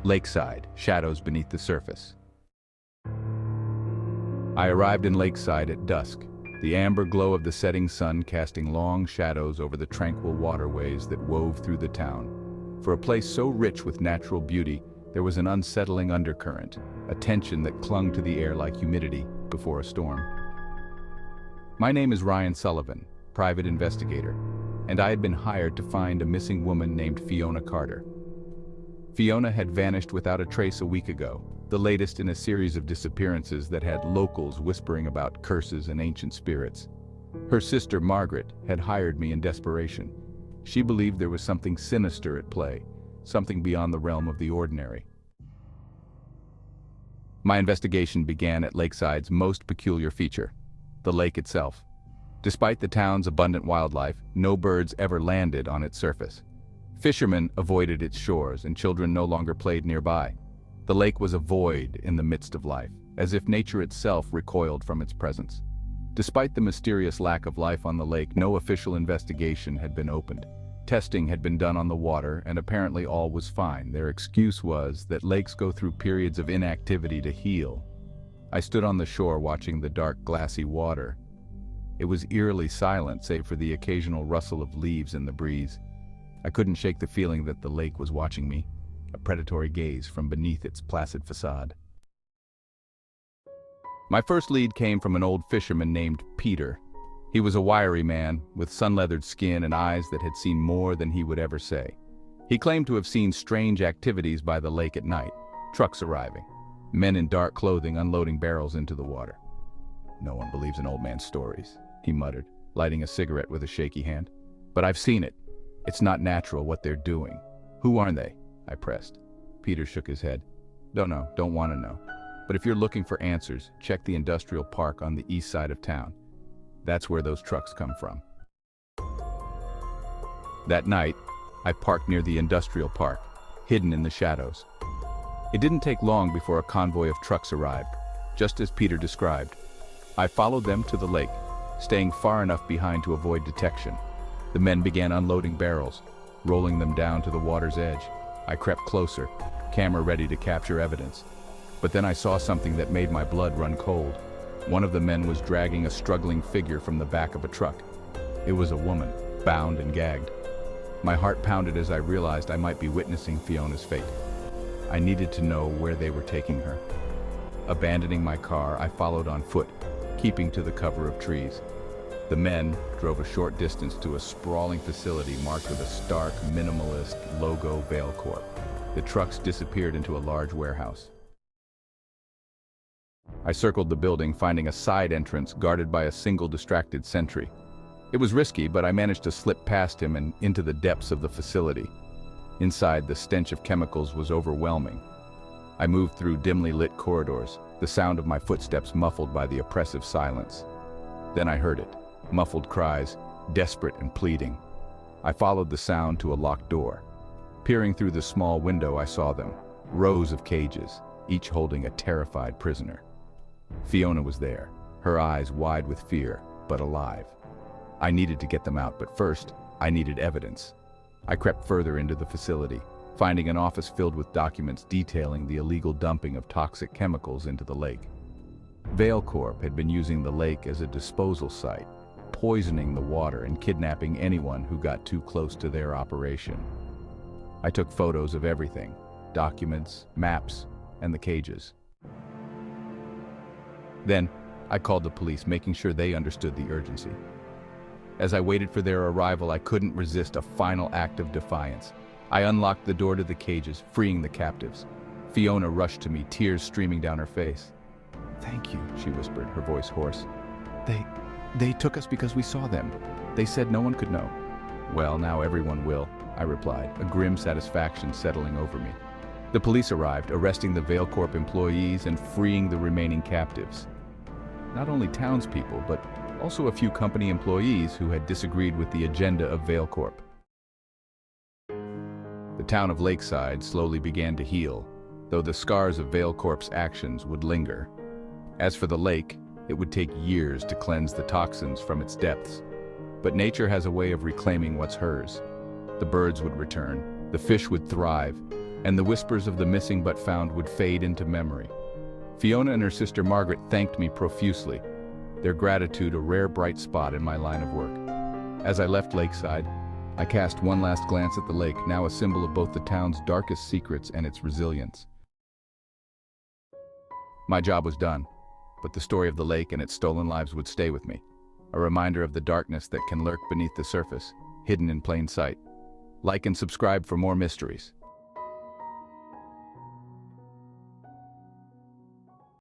Lakeside, shadows beneath the surface. I arrived in Lakeside at dusk, the amber glow of the setting sun casting long shadows over the tranquil waterways that wove through the town. For a place so rich with natural beauty, there was an unsettling undercurrent, a tension that clung to the air like humidity before a storm. My name is Ryan Sullivan, private investigator, and I had been hired to find a missing woman named Fiona Carter. Fiona had vanished without a trace a week ago, the latest in a series of disappearances that had locals whispering about curses and ancient spirits. Her sister, Margaret, had hired me in desperation. She believed there was something sinister at play, something beyond the realm of the ordinary. My investigation began at Lakeside's most peculiar feature, the lake itself. Despite the town's abundant wildlife, no birds ever landed on its surface. Fishermen avoided its shores, and children no longer played nearby. The lake was a void in the midst of life, as if nature itself recoiled from its presence. Despite the mysterious lack of life on the lake, no official investigation had been opened. Testing had been done on the water, and apparently all was fine. Their excuse was that lakes go through periods of inactivity to heal. I stood on the shore watching the dark, glassy water. It was eerily silent, save for the occasional rustle of leaves in the breeze. I couldn't shake the feeling that the lake was watching me, a predatory gaze from beneath its placid facade. My first lead came from an old fisherman named Peter. He was a wiry man, with sun-leathered skin and eyes that had seen more than he would ever say. He claimed to have seen strange activities by the lake at night, trucks arriving, men in dark clothing unloading barrels into the water. "No one believes in old man's stories," he muttered, lighting a cigarette with a shaky hand. "But I've seen it. It's not natural what they're doing." "Who are they?" I pressed. Peter shook his head. "Don't know, don't want to know. But if you're looking for answers, check the industrial park on the east side of town. That's where those trucks come from." That night, I parked near the industrial park, hidden in the shadows. It didn't take long before a convoy of trucks arrived, just as Peter described. I followed them to the lake, staying far enough behind to avoid detection. The men began unloading barrels, rolling them down to the water's edge. I crept closer, camera ready to capture evidence. But then I saw something that made my blood run cold. One of the men was dragging a struggling figure from the back of a truck. It was a woman, bound and gagged. My heart pounded as I realized I might be witnessing Fiona's fate. I needed to know where they were taking her. Abandoning my car, I followed on foot, keeping to the cover of trees. The men drove a short distance to a sprawling facility marked with a stark, minimalist logo ValeCorp. The trucks disappeared into a large warehouse. I circled the building, finding a side entrance guarded by a single distracted sentry. It was risky, but I managed to slip past him and into the depths of the facility. Inside, the stench of chemicals was overwhelming. I moved through dimly lit corridors, the sound of my footsteps muffled by the oppressive silence. Then I heard it. Muffled cries, desperate and pleading. I followed the sound to a locked door. Peering through the small window, I saw them, rows of cages, each holding a terrified prisoner. Fiona was there, her eyes wide with fear, but alive. I needed to get them out, but first, I needed evidence. I crept further into the facility, finding an office filled with documents detailing the illegal dumping of toxic chemicals into the lake. ValeCorp had been using the lake as a disposal site, poisoning the water and kidnapping anyone who got too close to their operation. I took photos of everything, documents, maps, and the cages. Then, I called the police, making sure they understood the urgency. As I waited for their arrival, I couldn't resist a final act of defiance. I unlocked the door to the cages, freeing the captives. Fiona rushed to me, tears streaming down her face. "Thank you," she whispered, her voice hoarse. They took us because we saw them. They said no one could know." "Well, now everyone will," I replied, a grim satisfaction settling over me. The police arrived, arresting the ValeCorp employees and freeing the remaining captives. Not only townspeople, but also a few company employees who had disagreed with the agenda of ValeCorp. The town of Lakeside slowly began to heal, though the scars of ValeCorp's actions would linger. As for the lake, it would take years to cleanse the toxins from its depths. But nature has a way of reclaiming what's hers. The birds would return, the fish would thrive, and the whispers of the missing but found would fade into memory. Fiona and her sister Margaret thanked me profusely, their gratitude a rare bright spot in my line of work. As I left Lakeside, I cast one last glance at the lake, now a symbol of both the town's darkest secrets and its resilience. My job was done, but the story of the lake and its stolen lives would stay with me, a reminder of the darkness that can lurk beneath the surface, hidden in plain sight. Like and subscribe for more mysteries.